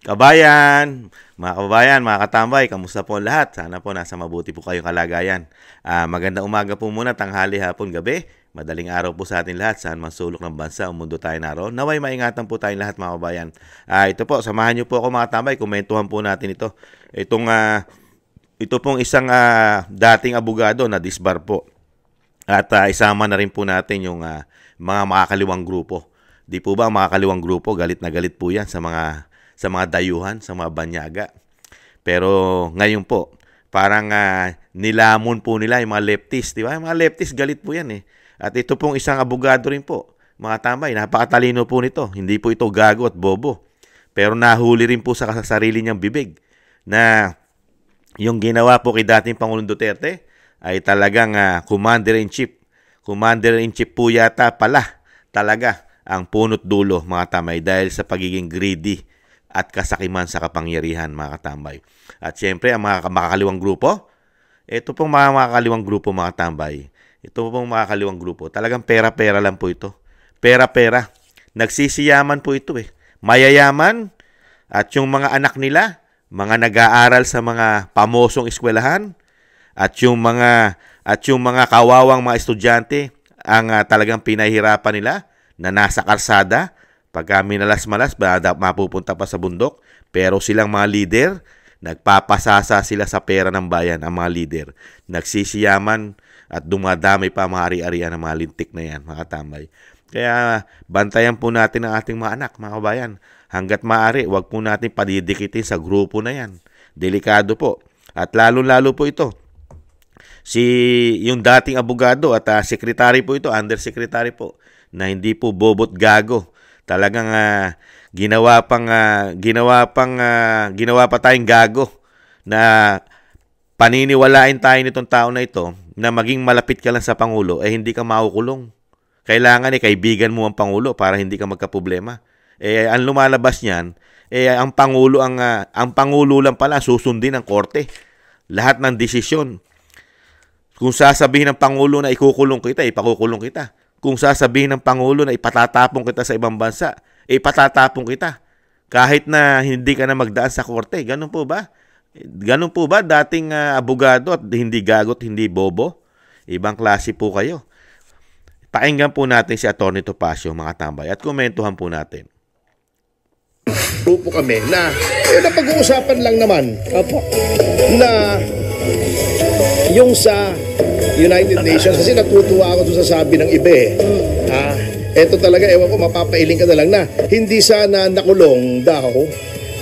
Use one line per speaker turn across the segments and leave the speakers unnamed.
Kababayan, mga katambay, kamusta po ang lahat? Sana po nasa mabuti po kayong kalagayan. Magandang umaga po muna, tanghali, hapon, gabi. Madaling araw po sa atin lahat, saan man sulok ng bansa o mundo tayo naroon. Naway maingatan po tayong lahat, mga kababayan. Ito po, samahan niyo po ako, mga katambay, komentuhan po natin ito. Ito pong isang dating abogado na disbar po. At isama na rin po natin yung mga makakaliwang grupo. Di po ba makakaliwang grupo, galit na galit po yan sa mga dayuhan, sa mga banyaga. Pero ngayon po, parang nilamon po nila yung mga leftist, di ba? Yung mga leftist, galit po yan eh. At ito pong isang abogado rin po, mga tambay, napakatalino po nito. Hindi po ito gago at bobo. Pero nahuli rin po sa sarili niyang bibig na yung ginawa po kay dating Pangulong Duterte ay talagang commander-in-chief. Commander-in-chief po yata pala talaga ang punot dulo, mga tambay, dahil sa pagiging greedy at kasakiman sa kapangyarihan, mga katambay. At siyempre, ang mga makakaliwang grupo, ito pong mga makakaliwang grupo, mga tambay. Ito pong makakaliwang grupo, talagang pera-pera lang po ito. Pera-pera. Nagsisiyaman po ito eh. Mayayaman at yung mga anak nila, mga nag-aaral sa mga pamosong eskwelahan at yung mga kawawang mga estudyante ang talagang pinahirapan nila na nasa karsada. Pagka minalas-malas, mapupunta pa sa bundok. Pero silang mga leader, nagpapasasa sila sa pera ng bayan, ang mga leader. Nagsisiyaman at dumadami pa mga ari-arian ng mga lintik na yan, mga tambay. Kaya bantayan po natin ang ating mga anak, mga kabayan. Hanggat maaari, huwag po natin padidikitin sa grupo na yan. Delikado po. At lalo-lalo po ito. Yung dating abogado at sekretary po ito, undersecretary po, na hindi po bobot gago. Talagang ginawa pa tayong gago na paniniwalain tayo nitong tao na ito na maging malapit ka lang sa Pangulo hindi ka makukulong. Kailangan kaibigan mo ang Pangulo para hindi ka magkaproblema. Ang lumalabas niyan, ang Pangulo lang pala susundin ng korte. Lahat ng desisyon. Kung sasabihin ng Pangulo na ikukulong kita, ipakukulong kita. Kung sasabihin ng Pangulo na ipatatapong kita sa ibang bansa, ipatatapong kita. Kahit na hindi ka na magdaan sa korte. Ganun po ba? Ganun po ba dating abogado at hindi gagot, hindi bobo? Ibang klase po kayo. Pakinggan po natin si Atty. Topacio, mga tambay, at komentuhan po natin.
Grupo kami na napag-uusapan lang naman na yung sa United Nations, kasi natutuwa ako doon sa sabi ng iba eto talaga, ewan ko, mapapailing ka na lang na hindi sana nakulong daw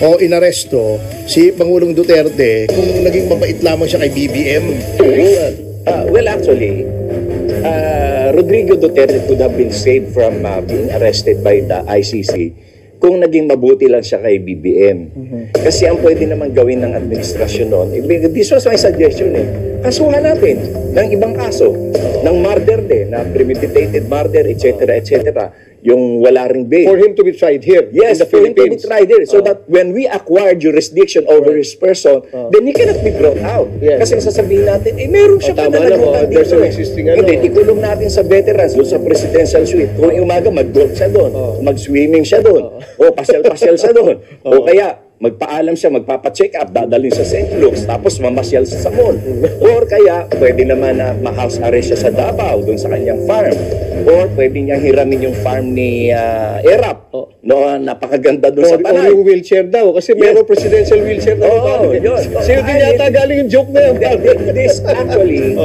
o inaresto si Pangulong Duterte kung naging mabait lamang siya kay BBM.
Well, actually, Rodrigo Duterte could have been saved from being arrested by the ICC kung naging mabuti lang siya kay BBM. Kasi ang pwede naman gawin ng administrasyon noon, this was my suggestion kasuhan natin ng ibang kaso, ng murder na premeditated murder, etc., etc., yung wala ring bail.
For him to be tried here.
Yes, for him to be tried here. So that when we acquire jurisdiction over his person, then he cannot be brought out. Kasi sasabihin natin, meron siya pa na nagpunta dito. Hindi, ikulong natin sa veterans doon sa presidential suite. Kung umaga, mag-golf siya doon, mag-swimming siya doon, o pasyal-pasyal siya doon, o kaya magpaalam siya, magpapacheck up, dadalhin sa St. Luke's, tapos mamasyal sa mall. Or kaya, pwede naman na ma-house arrest siya sa Davao, doon sa kanyang farm. Or pwede niyang hiramin yung farm ni Erap. No, napakaganda doon sa Panay.
Or yung wheelchair daw, kasi meron presidential wheelchair daw. Sino din yata galing yung joke na yun?
This actually,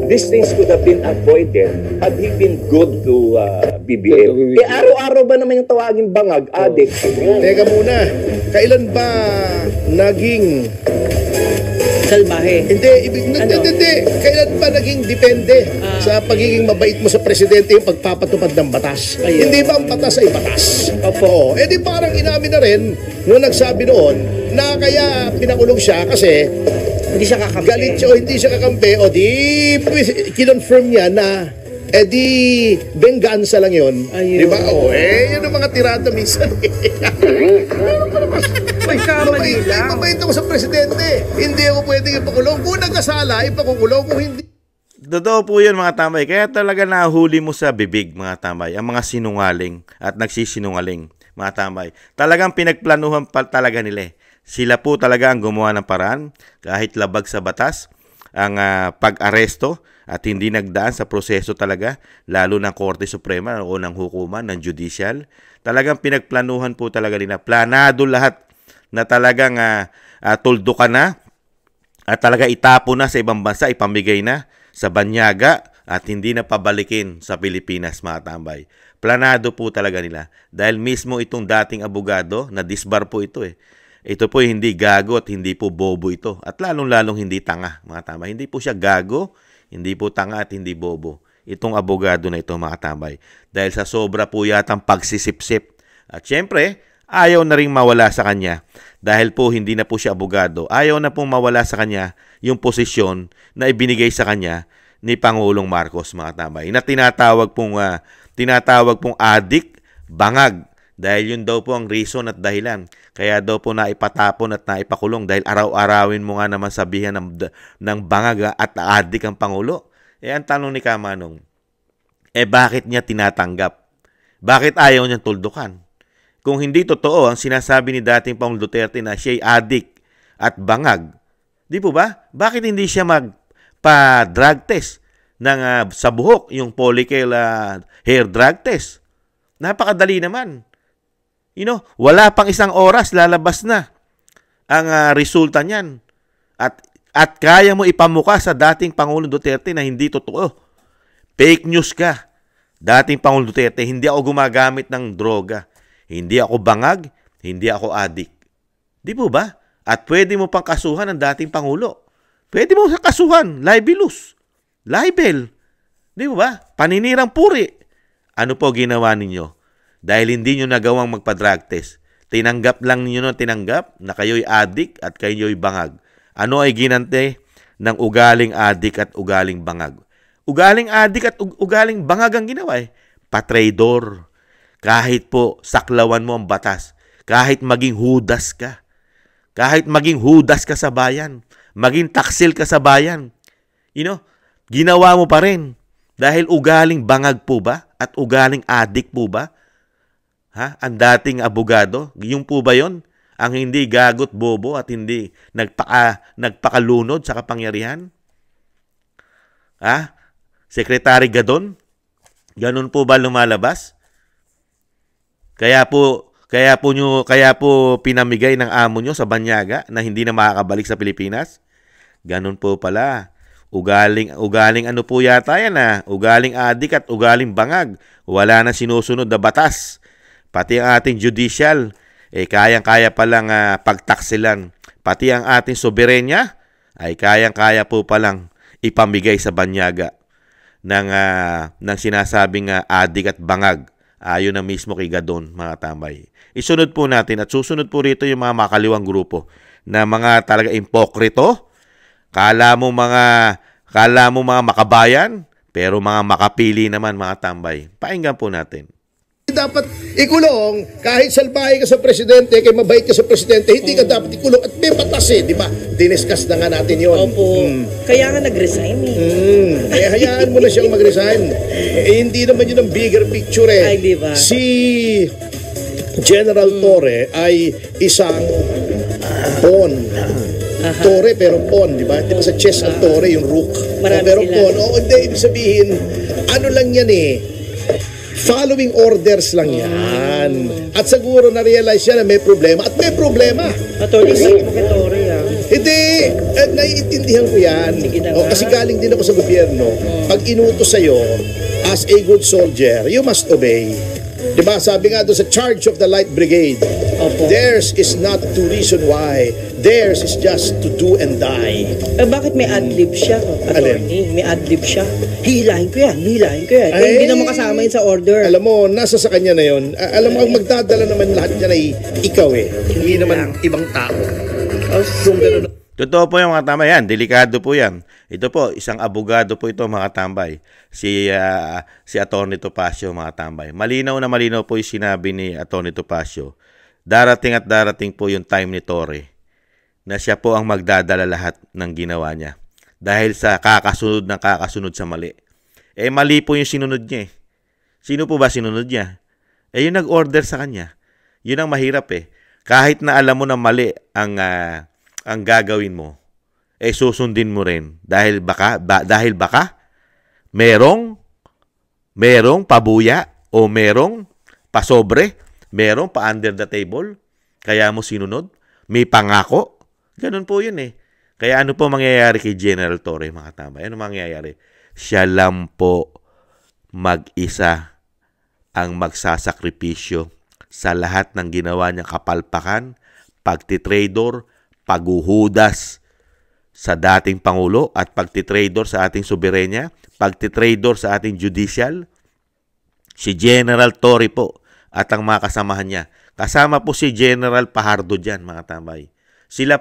these things could have been avoided had he been good to BBM. Araw-araw ba naman yung tawaging bangag, adik?
Teka muna, kailan ba naging
salbahe?
Hindi. Kailan ba naging depende sa pagiging mabait mo sa presidente yung pagpapatupad ng batas?
Ayun.
Hindi ba ang batas ay batas? Opo. Di parang inamin na rin nung nagsabi noon na kaya pinakulong siya kasi
Hindi siya kakampi.
galit siya o hindi siya kakampi o di kinonfirm niya na di bengansa lang yun.
Ayun.
Di ba? Yun ang mga tirada minsan.
May kamali lang.
Mabait ako sa presidente. Hindi ako pwedeng ipakulong. Kung nagkasala, ipakukulong. Kung hindi,
Totoo po yun, mga tambay. Kaya talaga nahuli mo sa bibig, mga tambay, ang mga sinungaling at nagsisinungaling. mga tambay. Talagang pinagplanuhan pa talaga nila eh. Sila po talaga ang gumawa ng paraan kahit labag sa batas ang pag-aresto at hindi nagdaan sa proseso talaga, lalo ng Korte Suprema o ng hukuman, ng judicial. Talagang pinagplanuhan po talaga nila. Planado lahat na talagang tuldukan na at talaga itapo na sa ibang bansa, ipamigay na sa banyaga at hindi na pabalikin sa Pilipinas, mga tambay. Planado po talaga nila. Dahil mismo itong dating abogado, na disbar po ito eh. Ito po hindi gago at hindi po bobo ito. At lalong-lalong hindi tanga, mga tambay. Hindi po siya gago, hindi po tanga at hindi bobo. Itong abogado na ito, mga tambay. Dahil sa sobra po yatang pagsisipsip. At syempre, ayaw na rin mawala sa kanya. Dahil po hindi na po siya abogado. Ayaw na pong mawala sa kanya yung posisyon na ibinigay sa kanya ni Pangulong Marcos, mga tambay. Na tinatawag pong adik, bangag. Dahil yun daw po ang reason at dahilan. Kaya daw po naipatapon at naipakulong dahil araw-arawin mo nga naman sabihan ng bangag at adik ang Pangulo. Ang tanong ni Kamanong, bakit niya tinatanggap? Bakit ayaw niyang tuldukan? Kung hindi totoo ang sinasabi ni dating Pangulong Duterte na siya'y adik at bangag, di po ba? Bakit hindi siya magpa-drug test sa buhok, yung follicle hair drug test? Napakadali naman. Wala pang isang oras, lalabas na ang resulta niyan. At kaya mo ipamuka sa dating Pangulong Duterte na hindi totoo. Fake news ka. Dating Pangulong Duterte, hindi ako gumagamit ng droga. Hindi ako bangag, hindi ako adik. Di po ba? At pwede mo pang kasuhan ng dating Pangulo. Pwede mo sa kasuhan, libelous, libel. Di po ba? Paninirang puri. Ano po ginawa ninyo? Dahil hindi nyo nagawang magpa-drug test. Tinanggap lang ninyo na kayo'y adik at kayo'y bangag. Ano ay ginante ng ugaling adik at ugaling bangag? Ugaling adik at ugaling bangag ang ginawa eh. Patraidor. Kahit po saklawan mo ang batas. Kahit maging hudas ka. Kahit maging hudas ka sa bayan. Maging taksil ka sa bayan. Ginawa mo pa rin. Dahil ugaling bangag po ba? At ugaling adik po ba? Ang dating abogado, yung po ba yon? Ang hindi gagot bobo at hindi nagpakalunod sa kapangyarihan? Secretary Gadon? Ganun po ba lumalabas? Kaya po pinamigay ng amo nyo sa banyaga na hindi na makakabalik sa Pilipinas? Ganun po pala. Ugaling ano po yata yan Ugaling adik at ugaling bangag. Wala na sinusunod na batas. Pati ang ating judicial, kayang-kaya palang pagtaksilan. Pati ang ating soberenya, ay kayang-kaya po palang ipamigay sa banyaga ng sinasabing adik at bangag. Ayon na mismo kay Gadon, mga tambay. Isunod po natin at susunod po rito yung mga makaliwang grupo na mga talaga impokrito. Kala mo mga makabayan, pero mga makapili naman, mga tambay. Pakinggan po natin.
Dapat ikulong kahit salbahe ka sa presidente, kay mabait ka sa presidente, hindi ka dapat ikulong at may batas di ba? Diniscuss na nga natin yun.
Opo. Kaya nga nag-resign
Kaya hayaan mo na siyang mag-resign. Hindi naman yun ang bigger picture
Ay, di ba?
Si General Torre ay isang pawn. Torre pero pawn, di ba? Di ba sa chess ang Torre, yung rook. Pero
sila.
pawn. Hindi, ibig sabihin, ano lang yan following orders lang yan. At siguro na-realize niya na may problema. At may problema.
Attorney, mo kay Torre
Hindi, naiintindihan ko yan. Kasi galing din ako sa gobyerno. Pag inutos sa'yo, as a good soldier, you must obey. Diba? Sabi nga doon sa charge of the Light Brigade, theirs is not to reason why. Theirs is just to do and die.
Bakit may adlib siya, attorney? May adlib siya. Hihilahin ko yan. Hindi naman kasama yun sa order.
Alam mo, nasa sa kanya na yun. Alam mo, ang magdadala naman lahat niya ay ikaw Hindi naman ibang tao. Kung ganun.
Totoo po yung mga tambay. Yan, delikado po yan. Ito po, isang abogado po ito, mga tambay. Si Atty. Topacio, mga tambay. Malinaw na malinaw po yung sinabi ni Atty. Topacio. Darating at darating po yung time ni Torre na siya po ang magdadala lahat ng ginawa niya. Dahil sa kakasunod sa mali. Mali po yung sinunod niya Sino po ba sinunod niya? Yung nag-order sa kanya. Yun ang mahirap eh. Kahit na alam mo na mali ang gagawin mo, susundin mo rin dahil baka merong pabuya o merong pasobre, merong pa under the table, kaya mo sinunod, may pangako. Ganun po yun eh. Kaya ano po mangyayari kay General Torre, mga tambay? Ano mangyayari? Siya lang po mag-isa ang magsasakripisyo sa lahat ng ginawa niyang kapalpakan, pagtitrador, paghuhudas sa dating Pangulo at pagtitrador sa ating soberenya, pagtitrador sa ating judicial. Si General Torre po at ang mga kasamahan niya. Kasama po si General Fajardo dyan, mga tambay. Sila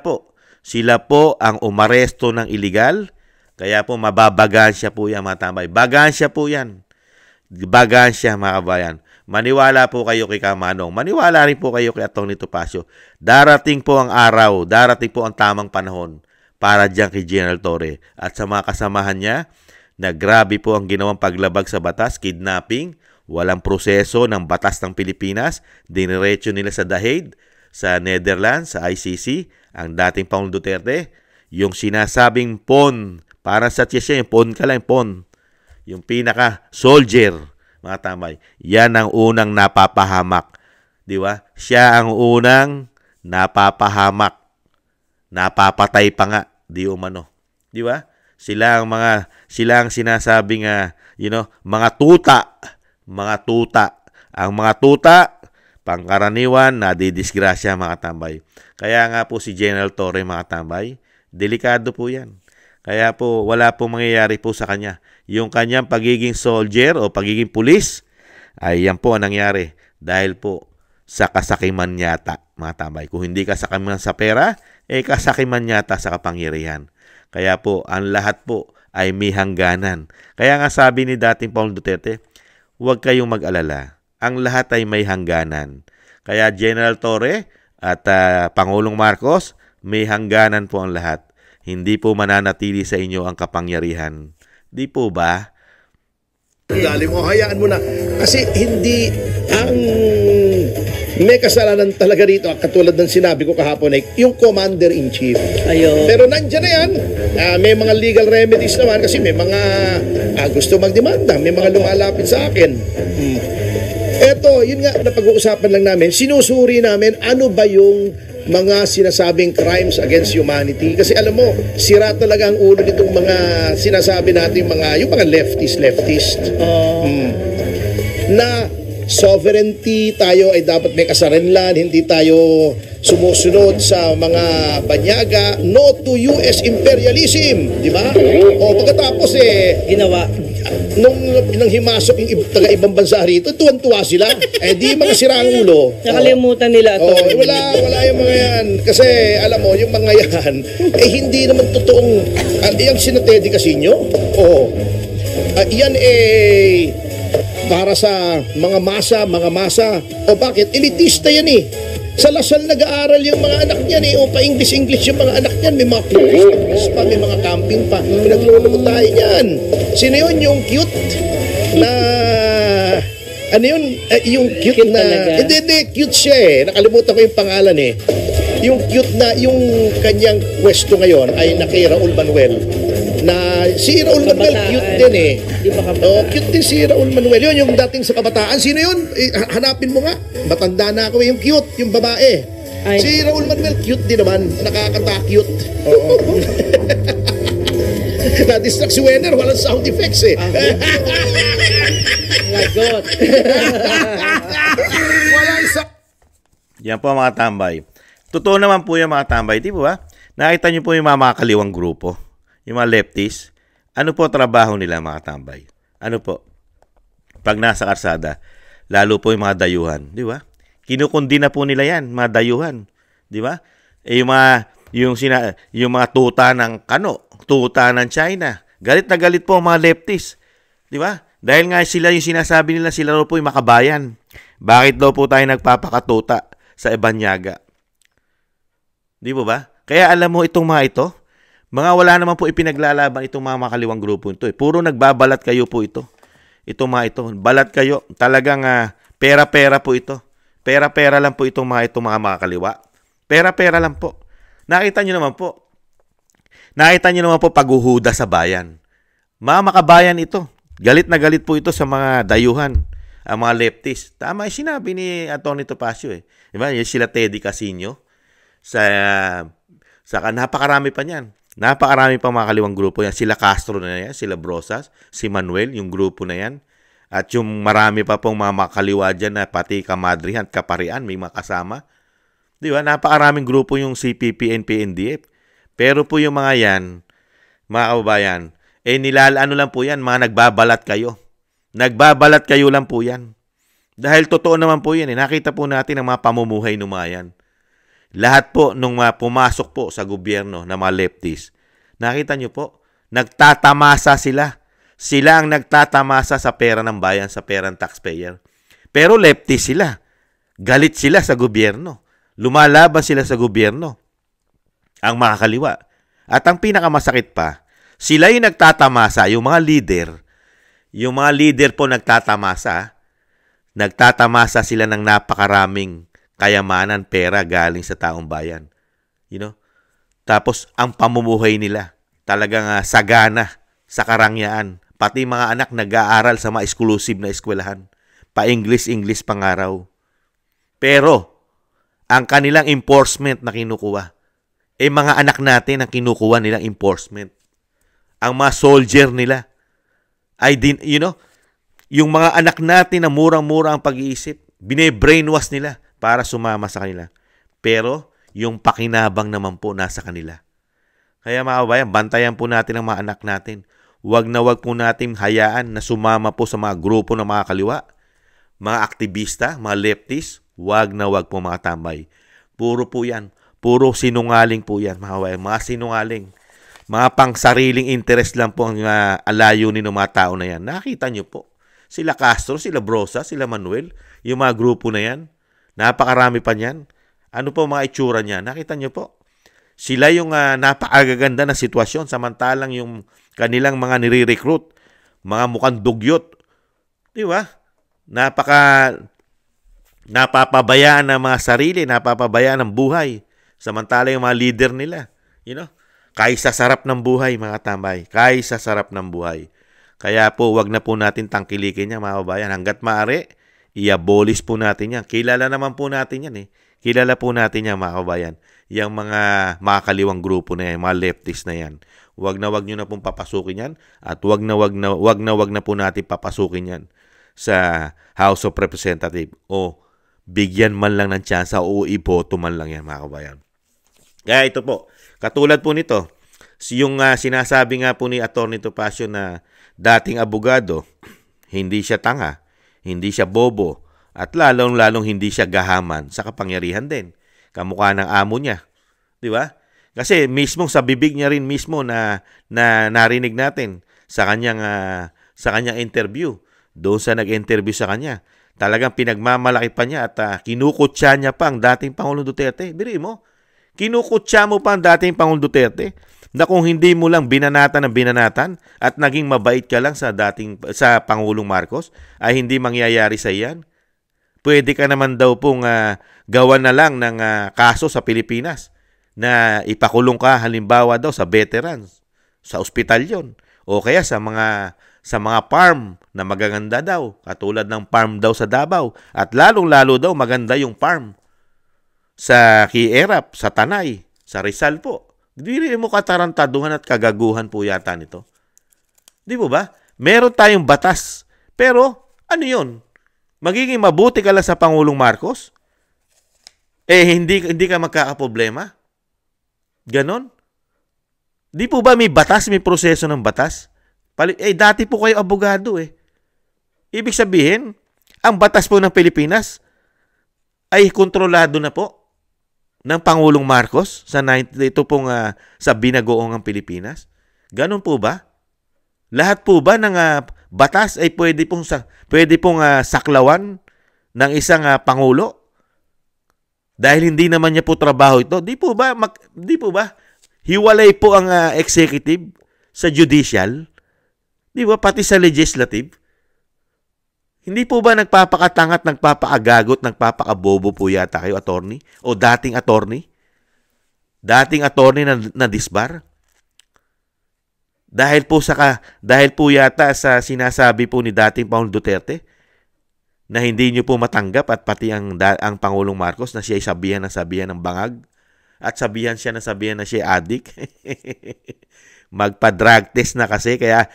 po ang umaresto ng iligal, kaya po mababagansya po yan, mga tambay. Bagansya po yan. Bagansya, mga kabayan. Maniwala po kayo kay Kamanong. Maniwala rin po kayo kay Atty. Topacio. Darating po ang araw, darating po ang tamang panahon para dyan kay General Torre at sa mga kasamahan niya na grabe po ang ginawang paglabag sa batas, kidnapping, walang proseso ng batas ng Pilipinas, diniretso nila sa The Hague, sa Netherlands, sa ICC, ang dating Pangulong Duterte, yung sinasabing PON, para sa siya yung PON ka lang, PON, yung pinaka-soldier, mga tambay, yan ang unang napapahamak. Di ba? Siya ang unang napapahamak. Napapatay pa nga, di umano. Di ba? Sila ang sinasabing, mga tuta. Mga tuta. Ang mga tuta, pangkaraniwan, nadidisgrasya, mga tambay. Kaya nga po si General Torre, mga tambay, delikado po yan. Kaya po, wala pong mangyayari po sa kanya. Yung kanyang pagiging soldier o pagiging pulis, ay yan po ang nangyari. Dahil po sa kasakiman yata, mga tambay. Kung hindi kasakiman sa pera, kasakiman yata sa kapangyarihan. Kaya po, ang lahat po ay may hangganan. Kaya nga sabi ni dating Pangulong Duterte, huwag kayong mag-alala. Ang lahat ay may hangganan. Kaya General Torre at Pangulong Marcos, may hangganan po ang lahat. Hindi po mananatili sa inyo ang kapangyarihan. Di po ba?
Dali mo, hayaan mo na. Kasi hindi ang may kasalanan talaga rito, katulad ng sinabi ko kahapon, yung Commander-in-Chief.
Ayun.
Pero nandiyan na yan. May mga legal remedies naman kasi may mga gusto magdemanda, may mga lumalapit sa akin. Eto, yun nga, napag-uusapan lang namin, sinusuri namin ano ba yung mga sinasabing crimes against humanity. Kasi alam mo, sira talaga ang ulo nitong mga sinasabi natin, yung mga leftist. Na sovereignty, tayo ay dapat may kasarinlan, hindi tayo sumusunod sa mga banyaga, no to US imperialism, di ba? O pagkatapos
Ginawa.
nung himasok yung taga-ibang bansa rito, tuwan-tuwa sila. Di mga sirang ulo.
Nakalimutan nila ito.
Wala yung mga yan. Kasi, alam mo, yung mga yan, hindi naman totoong, yung sinatedi kasi nyo. Yan para sa mga masa. O bakit? Elitista yan Sa Lasal nag-aaral yung mga anak niyan o pa-English yung mga anak niyan. May mga cruise pa, may mga camping pa. Pinagluloko tayo niyan. Sino yun? Yung cute na... Ano yun? Yung cute na... Hindi, cute siya Nakalimutan ko yung pangalan Yung cute na, yung kanyang pwesto ngayon ay na kay Raul Manuel. Na si Raul Manuel cute din cute din si Raul Manuel. Yun, yung dating sa kabataan. Sino yun? Hanapin mo nga. Matanda na ako yung cute, yung babae. Si Raul Manuel cute din naman. Nakakata-cute. Na-distract si Wenner. Walang sound effects
Lagot.
Walang
Yan po mga tambay. Totoo naman po yung mga tambay. Di ba? Nakita niyo po yung mga kaliwang grupo. Yung mga lefties, ano po trabaho nila, mga tambay? Ano po? Pag nasa karsada, lalo po yung mga dayuhan, di ba? Kinukundi na po nila yan, mga dayuhan, di ba? Yung mga tuta ng tuta ng China, galit na galit po ang mga lefties, di ba? Dahil nga sila yung sinasabi nila, sila po yung makabayan. Bakit daw po tayo nagpapakatuta sa Ibanyaga? Di ba? Kaya alam mo itong mga ito, mga wala naman po ipinaglalaban itong mga makaliwang grupo ito. Puro nagbabalat kayo po ito. Itong mga ito. Balat kayo. Talagang pera-pera po ito. Pera-pera lang po itong mga makakaliwa. Pera-pera lang po. Nakita nyo naman po. Paghuhuda sa bayan. Mga makabayan ito. Galit na galit po ito sa mga dayuhan, ang mga leftist. Tama yung sinabi ni Atty. Topacio eh. Diba? Yung sila Teddy Casino. Napakarami pa niyan. Napakarami pa mga kaliwang grupo yan. Sila Castro na yan, sila Brosas, si Manuel, yung grupo na yan. At yung marami pa pong mga makaliwa dyan na pati kamadrihan, kaparian, may mga kasama. Di ba? Napakaraming grupo yung CPP, NP, NDF. Pero po yung mga yan, mga kababayan, ano lang po yan, mga nagbabalat kayo. Nagbabalat kayo lang po yan. Dahil totoo naman po yan. Nakita po natin ang mga pamumuhay ng mga yan. Lahat po nung pumasok po sa gobyerno ng mga leftists, nakita nyo po, nagtatamasa sila. Sila ang nagtatamasa sa pera ng bayan, sa pera ng taxpayer. Pero leftist sila. Galit sila sa gobyerno. Lumalaban sila sa gobyerno. Ang makakaliwa. At ang pinakamasakit pa, sila yung nagtatamasa, yung mga leader. Yung mga leader po nagtatamasa sila ng napakaraming kayamanan, pera galing sa taong bayan. Tapos, ang pamumuhay nila, talagang sagana sa karangyaan. Pati mga anak nag-aaral sa mga exclusive na eskwelahan. Pa-English pangaraw. Pero, ang kanilang enforcement na kinukuha, mga anak natin ang kinukuha nilang enforcement. Ang mga soldier nila, yung mga anak natin na murang-mura ang pag-iisip, bine-brainwash nila para sumama sa kanila. Pero, yung pakinabang naman po nasa kanila. Kaya mga kabayan, bantayan po natin ang mga anak natin. Huwag na huwag po natin hayaan na sumama po sa mga grupo ng mga kaliwa, mga aktivista, mga leftists. Huwag na huwag po mga tambay. Puro po yan. Puro sinungaling po yan, mga kabayan. Mga sinungaling. Mga pang-sariling interest lang po ang alayunin ng mga tao na yan. Nakita nyo po. Sila Castro, sila Brosa, sila Manuel, yung mga grupo na yan. Napakarami pa niyan. Ano po mga itsura niya? Nakita nyo po. Sila yung napakagaganda na sitwasyon samantalang yung kanilang mga nire-recruit, mga mukhang dugyot. Di ba? Napapabayaan ng mga sarili, napapabayaan ng buhay. Samantalang yung mga leader nila, kaysa sarap ng buhay, mga tambay. Kaysa sarap ng buhay. Kaya po, wag na po natin tangkilikin niya, mga kabayan. Hanggat maaari, i-abolish po natin yan. Kilala naman po natin yan eh. Kilala po natin yan, mga kabayan. Yung mga makakaliwang grupo na yan, mga leftist na yan. Wag na wag nyo na pong papasukin yan. At wag na po natin papasukin yan sa House of Representatives. O bigyan man lang ng tsansa o iboto man lang yan, mga kabayan. Kaya ito po, katulad po nito, yung sinasabi nga po ni Atty. Topacio na dating abogado, hindi siya tanga, hindi siya bobo, at lalong-lalong hindi siya gahaman sa kapangyarihan din. Kamukha ng amo niya. Di ba? Kasi mismo sa bibig niya rin mismo na narinig natin sa kanyang interview. Doon sa nag-interview sa kanya. Talagang pinagmamalaki pa niya at kinukutsa niya pa ang dating Pangulong Duterte. Biri mo, kinukutsa mo pa ang dating Pangulong Duterte na kung hindi mo lang binanatan ng binanatan at naging mabait ka lang sa Pangulong Marcos ay hindi mangyayari sa iyan. Pwede ka naman daw pong gawan na lang ng kaso sa Pilipinas na ipakulong ka halimbawa daw sa veterans, sa ospital yon, o kaya sa mga farm na magaganda daw, katulad ng farm daw sa Davao, at lalong-lalo daw maganda yung farm sa Kierap, sa Tanay, sa Rizal po. Di mo katarantaduhan at kagaguhan po yata nito. Di mo ba? Meron tayong batas. Pero, ano yun? Magiging mabuti ka lang sa Pangulong Marcos? Hindi ka magkakaproblema? Ganon? Di po ba may batas, may proseso ng batas? Dati po kayo abogado eh. Ibig sabihin, ang batas po ng Pilipinas ay kontrolado na po ng Pangulong Marcos sa binagoong Pilipinas. Ganon po ba? Lahat po ba ng batas ay pwede pong saklawan ng isang pangulo? Dahil hindi naman niya po trabaho ito. Di po ba hiwalay po ang executive sa judicial? Di ba pati sa legislative? Hindi po ba nagpapakatangat, nagpapakagagot, nagpapakabobo po yata kayo, attorney? O dating attorney? Dating attorney na disbar? Dahil po yata sa sinasabi po ni dating Pangulong Duterte na hindi niyo po matanggap at pati ang Pangulong Marcos na siya ay sabihan ng bangag at sabihan na siya ay adik. Magpa-drug test na kasi kaya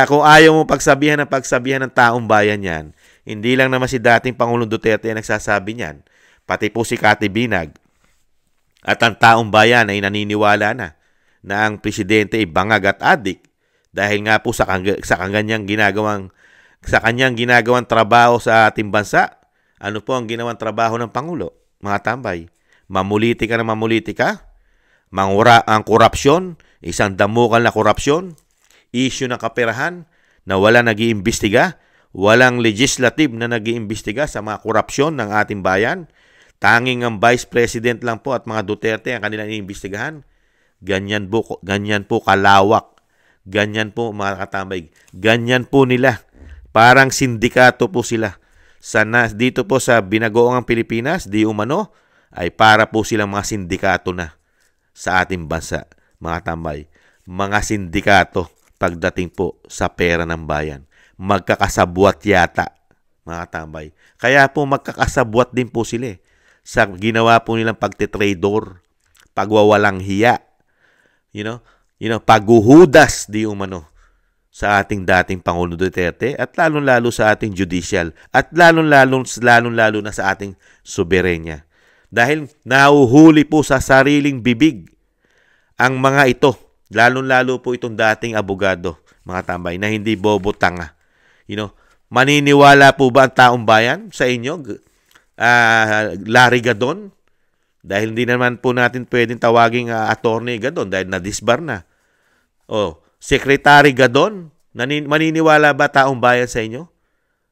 kung ayaw mo pagsabihan ng taong bayan yan, hindi lang naman si dating Pangulong Duterte ang nagsasabi niyan, pati po si Cathy Binag at ang taong bayan ay naniniwala na ang presidente ay bangag at adik dahil nga po sa kanyang ginagawang trabaho sa ating bansa. Ano po ang ginawang trabaho ng Pangulo? Mga tambay, mamuliti ka, ang korupsyon, isang damukal na korupsyon, issue ng kaperahan na wala nag-iimbestiga, walang legislative na nag-iimbestiga sa mga korupsyon ng ating bayan. Tanging ang Vice President lang po at mga Duterte ang kanilang iimbestigahan. Ganyan po kalawak. Ganyan po mga katambay. Ganyan po nila. Parang sindikato po sila. Dito po sa binagoong Pilipinas, di umano, ay para po silang mga sindikato na sa ating bansa. Mga tambay. Mga sindikato pagdating po sa pera ng bayan. Magkakasabwat yata, mga tambay. Kaya po magkakasabwat din po sila sa ginawa po nilang pagtitrador, pagwawalang hiya, paghuhudas di umano sa ating dating Pangulo Duterte at lalong-lalo sa ating judicial at lalong-lalo na sa ating soberenya. Dahil nahuhuli po sa sariling bibig ang mga ito, lalong-lalo po itong dating abogado, mga tambay, na hindi bobo tanga. Maniniwala po ba ang taong bayan sa inyo? Larry Gadon? Dahil hindi naman po natin pwedeng tawaging attorney Gadon dahil na-disbar na. Secretary Gadon? Maniniwala ba taong bayan sa inyo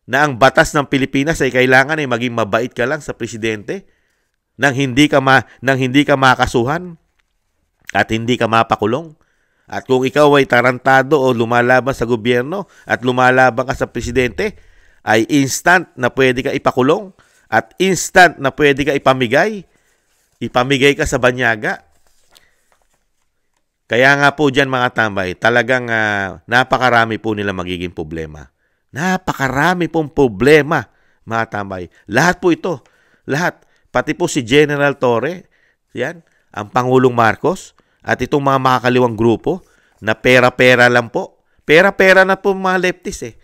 na ang batas ng Pilipinas ay kailangan ay maging mabait ka lang sa presidente nang hindi ka makasuhan at hindi ka mapakulong? At kung ikaw ay tarantado o lumalaban sa gobyerno at lumalaban ka sa presidente, ay instant na pwede ka ipakulong at instant na pwede ka ipamigay. Ipamigay ka sa banyaga. Kaya nga po dyan mga tambay, talagang napakarami po nila magiging problema. Napakarami pong problema, mga tambay. Lahat po ito. Lahat. Pati po si General Torre, yan, ang Pangulong Marcos, at itong mga makakaliwang grupo na pera-pera lang po. Pera-pera na po mga leftist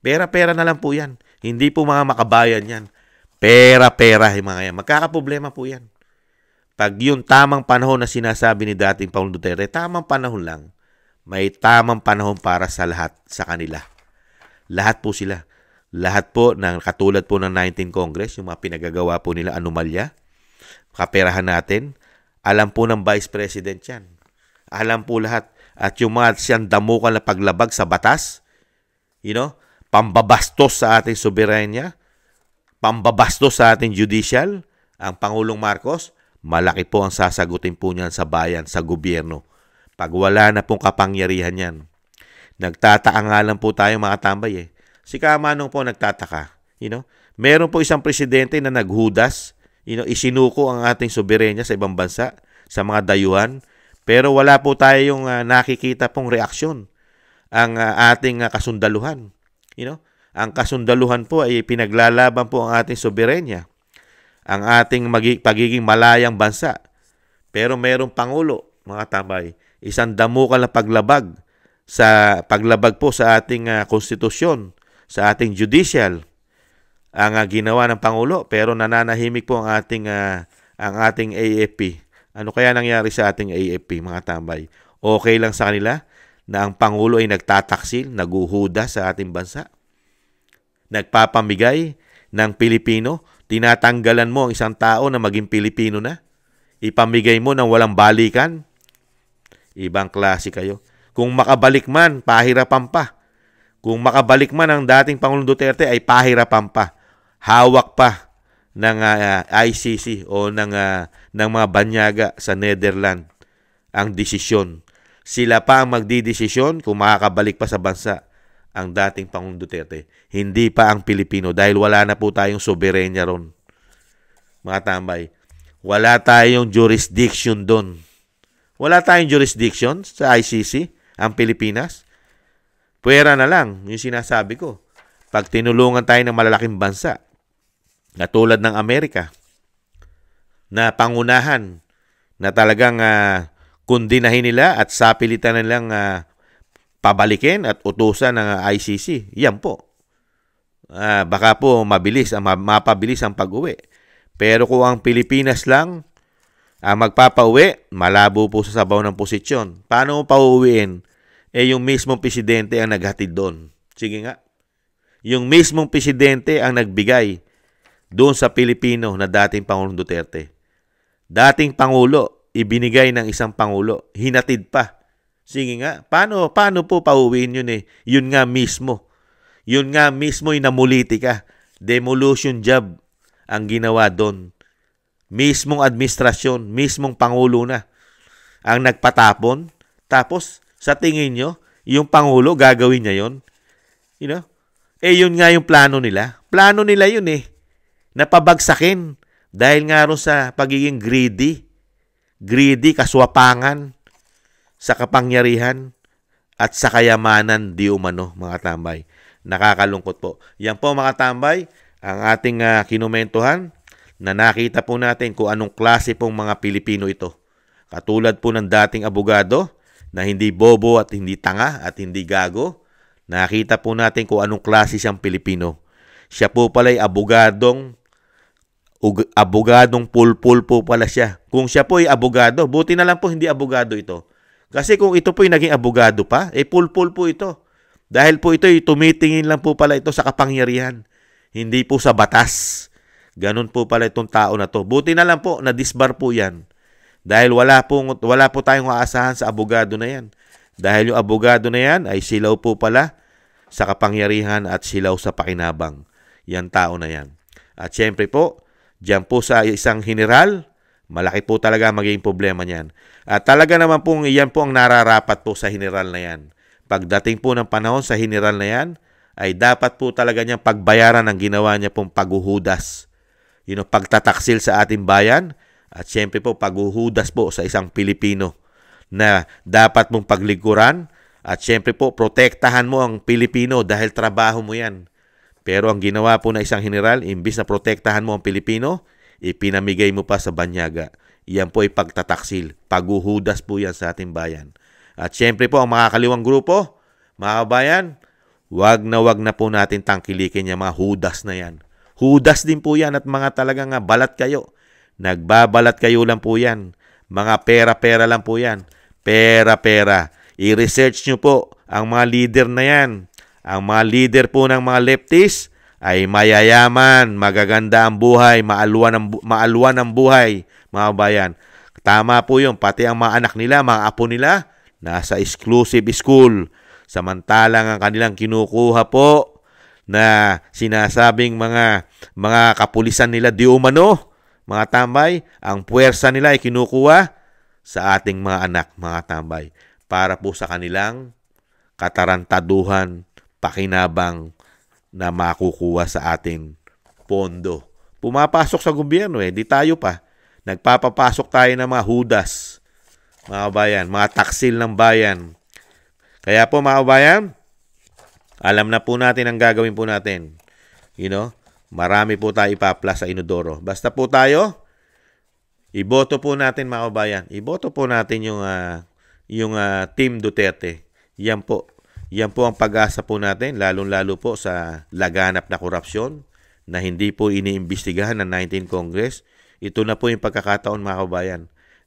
Pera-pera na lang po yan. Hindi po mga makabayan yan. Pera-pera yung mga yan. Magkakaproblema po yan. Pag yung tamang panahon na sinasabi ni dating Pangulong Duterte, tamang panahon lang. May tamang panahon para sa lahat sa kanila. Lahat po sila. Lahat po, katulad po ng 19 Congress, yung mga pinagagawa po nila anomalya, kaperahan natin, alam po ng Vice President yan. Alam po lahat. At yung mga siyang damukal na paglabag sa batas, pambabastos sa ating soberanya, pambabastos sa ating judicial, ang Pangulong Marcos, malaki po ang sasagutin po niyan sa bayan, sa gobyerno. Pag wala na pong kapangyarihan yan. Nagtataka nga lang po tayo mga tambay Si Kamanong po nagtataka. Meron po isang presidente na naghudas, isinuko ang ating soberenya sa ibang bansa, sa mga dayuhan, pero wala po tayong nakikita pong reaksyon. Ang ating kasundaluhan. Ang kasundaluhan po ay pinaglalaban po ang ating soberenya, ang ating pagiging malayang bansa. Pero merong Pangulo, mga tambay, isang damukal na paglabag po sa ating konstitusyon, sa ating judicial, ang ginawa ng Pangulo, pero nananahimik po ang ating AFP. Ano kaya nangyari sa ating AFP, mga tambay? Okay lang sa kanila na ang Pangulo ay nagtataksil, naguhuda sa ating bansa? Nagpapamigay ng Pilipino? Tinatanggalan mo ang isang tao na maging Pilipino na? Ipamigay mo ng walang balikan? Ibang klase kayo. Kung makabalik man, pahirapan pa. Kung makabalik man ang dating Pangulong Duterte, ay pahirapan pa. Hawak pa ng ICC o ng mga banyaga sa Netherlands ang desisyon. Sila pa ang magdidesisyon kung makakabalik pa sa bansa ang dating Pangulong Duterte. Hindi pa ang Pilipino dahil wala na po tayong soberenya ron. Mga tambay, wala tayong jurisdiction doon. Wala tayong jurisdiction sa ICC, ang Pilipinas. Puwera na lang, yung sinasabi ko. Pag tinulungan tayo ng malalaking bansa, na tulad ng Amerika, na pangunahan, na talagang kundinahin nila at sapilitan nilang pabalikin at utusan ng ICC. Yan po. Baka po mapabilis ang pag-uwi. Pero kung ang Pilipinas lang ang magpapauwi, malabo po sa sabaw ng posisyon. Paano mo pauuwiin? Yung mismong presidente ang naghatid doon. Sige nga. Yung mismong presidente ang nagbigay doon sa Pilipino na dating Pangulong Duterte. Dating Pangulo, ibinigay ng isang Pangulo, hinatid pa. Sige nga, paano po pauwiin yun eh? Yun nga mismo. Yun nga mismo yung namulitika. Demolition job ang ginawa doon. Mismong administrasyon, mismong Pangulo na ang nagpatapon. Tapos, sa tingin nyo, yung Pangulo, gagawin niya yun? You know? Yun nga yung plano nila. Plano nila yun eh. Napabagsakin. Dahil nga rin sa pagiging greedy. Greedy, kaswapangan sa kapangyarihan at sa kayamanan di umano, mga tambay. Nakakalungkot po. Yan po, mga tambay, ang ating kinumentuhan na nakita po natin kung anong klase pong mga Pilipino ito. Katulad po ng dating abogado na hindi bobo at hindi tanga at hindi gago. Nakita po natin kung anong klase siyang Pilipino. Siya po pala ay abogadong pulpul po pala siya. Kung siya po ay abogado, buti na lang po hindi abogado ito. Kasi kung ito po ay naging abogado pa, pulpul po ito. Dahil po ito ay tumitingin lang po pala ito sa kapangyarihan. Hindi po sa batas. Ganun po pala itong tao na to. Buti na lang po, na-disbar po yan. Dahil wala po tayong aasahan sa abogado na yan. Dahil yung abogado na yan ay silaw po pala sa kapangyarihan at silaw sa pakinabang. Yan tao na yan. At syempre po, diyan po sa isang general, malaki po talaga magiging problema niyan. At talaga naman po, iyan po ang nararapat po sa general na yan. Pagdating po ng panahon sa general na yan, ay dapat po talaga niyang pagbayaran ang ginawa niya pong paghuhudas. Pagtataksil sa ating bayan, at syempre po paghuhudas po sa isang Pilipino na dapat mong paglikuran, at syempre po protektahan mo ang Pilipino dahil trabaho mo yan. Pero ang ginawa po na isang general, imbis na protektahan mo ang Pilipino, ipinamigay mo pa sa banyaga. Iyan po ay pagtataksil. Paghuhudas po yan sa ating bayan. At syempre po ang makakaliwang grupo, mga kabayan, wag na po natin tangkilikin yung mga hudas na yan. Hudas din po yan at mga talagang balat kayo. Nagbabalat kayo lang po yan. Mga pera-pera lang po yan. Pera-pera. I-research nyo po ang mga leader na yan. Ang mga leader po ng mga leftists ay mayayaman, magaganda ang buhay, maalwan ang buhay, mga bayan. Tama po yun. Pati ang mga anak nila, mga apo nila, nasa exclusive school. Samantalang ang kanilang kinukuha po na sinasabing mga kapulisan nila di umano, mga tambay, ang puwersa nila ay kinukuha sa ating mga anak, mga tambay, para po sa kanilang katarantaduhan, pakinabang na makukuha sa ating pondo. Pumapasok sa gobyerno di tayo pa. Nagpapapasok tayo ng mga hudas, mga bayan, mga taksil ng bayan. Kaya po mga bayan, alam na po natin ang gagawin po natin. Marami po tayo ipapla sa inodoro. Basta po tayo, iboto po natin mga bayan. Iboto po natin yung Team Duterte. Yan po ang pag-asa po natin, lalong-lalo po sa laganap na korupsyon na hindi po iniimbestigahan ng 19th Congress. Ito na po yung pagkakataon mga kabayan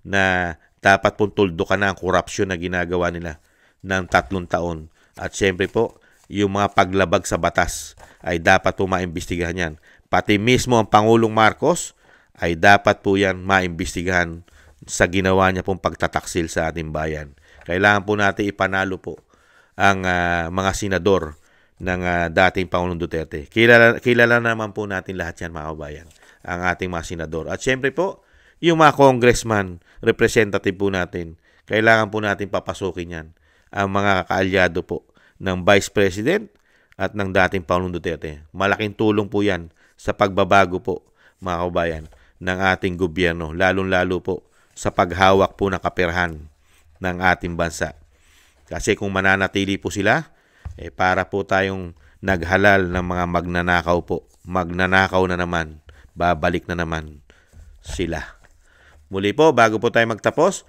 na dapat pong tuldukan na ang korupsyon na ginagawa nila ng 3 taon. At syempre po, yung mga paglabag sa batas ay dapat po maimbestigahan yan. Pati mismo ang Pangulong Marcos ay dapat po yan maimbestigahan sa ginawa niya pong pagtataksil sa ating bayan. Kailangan po natin ipanalo po ang mga senador ng dating Pangulong Duterte. Kilala naman po natin lahat yan mga kabayan, ang ating mga senador. At syempre po, yung mga congressman, representative po natin, kailangan po natin papasukin yan. Ang mga kaalyado po ng Vice President at ng dating Pangulong Duterte. Malaking tulong po yan sa pagbabago po, mga kababayan, ng ating gobyerno, lalong-lalo po sa paghawak po ng kaperahan ng ating bansa. Kasi kung mananatili po sila, para po tayong naghalal ng mga magnanakaw po. Magnanakaw na naman, babalik na naman sila. Muli po, bago po tayo magtapos,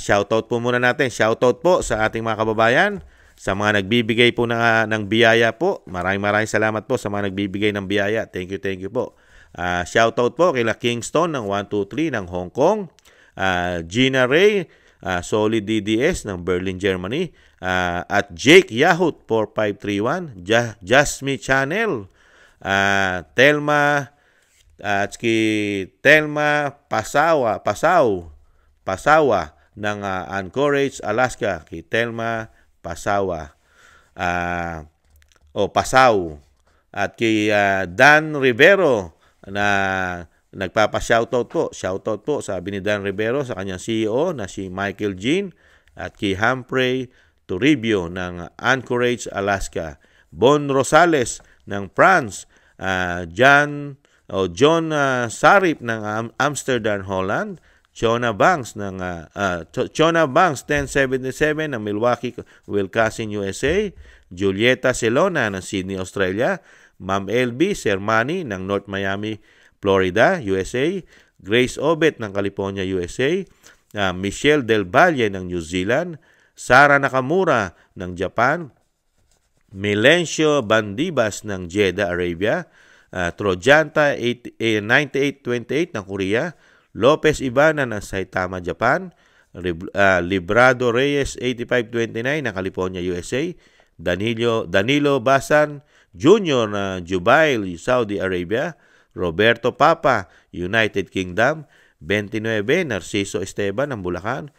shoutout po muna natin. Shoutout po sa ating mga kababayan, sa mga nagbibigay po ng biyaya po. Maraming salamat po sa mga nagbibigay ng biyaya. Thank you po. Shoutout po kila Kingston ng 123 ng Hong Kong, Gina Ray, Solid DDS ng Berlin, Germany, at Jake Yahut 4531, Jasmine Channel, Telma at Telma Pasawa ng Anchorage, Alaska, kay Telma Pasaw, at kay Dan Rivero na nagpapa-shoutout po. Shoutout po, sabi ni Dan Rivero sa kanyang CEO na si Michael Jean, at kay Humphrey Toribio ng Anchorage, Alaska, Bon Rosales ng France, John Sarip ng Amsterdam, Holland, Chona Banks 1077 ng Milwaukee, Wisconsin, USA, Julieta Celona ng Sydney, Australia, Ma'am LB Sermani ng North Miami, Florida, USA, Grace Obet ng California, USA, Michelle Del Valle ng New Zealand, Sara Nakamura ng Japan, Melencio Bandibas ng Jeddah, Arabia, Trojanta 9828 ng Korea, Lopez Ibana ng Saitama, Japan, Librado Reyes 8529 ng California, USA, Danilo Basan Jr. na Jubail, Saudi Arabia, Roberto Papa, United Kingdom, 29 Narciso Esteban ng Bulacan,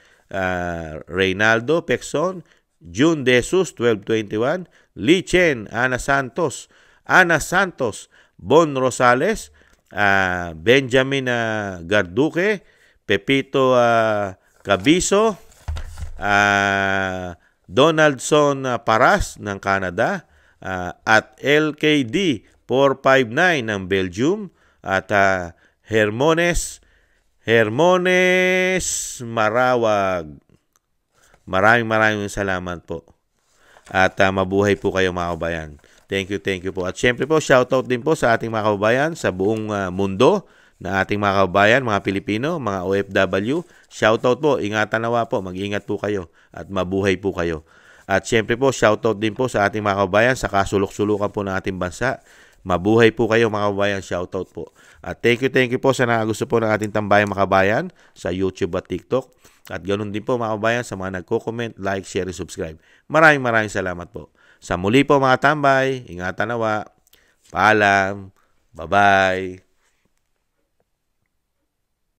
Reynaldo Pexon, June Desus 1221, Lee Chen, Ana Santos, Bon Rosales, Benjamin Garduque, Pepito Cabiso, Donaldson Paras ng Canada, at LKD 459 ng Belgium, at Hermones Marawag. Maraming salamat po. At mabuhay po kayo, mga kababayan. Thank you po. At syempre po, shoutout din po sa ating mga kababayan sa buong mundo, na ating mga kababayan, mga Pilipino, mga OFW. Shoutout po, ingatan nawa po, mag-ingat po kayo at mabuhay po kayo. At syempre po, shoutout din po sa ating mga kababayan sa kasulok-sulukan po ng ating bansa. Mabuhay po kayo, mga kababayan. Shoutout po. At thank you po sa nakagusto po ng ating tambayang mga kababayan sa YouTube at TikTok. At ganoon din po, mga kababayan, sa mga nagko-comment, like, share, and subscribe. Maraming salamat po. Sa muli po, mga tambay, ingatan nawa. Paalam. Bye-bye.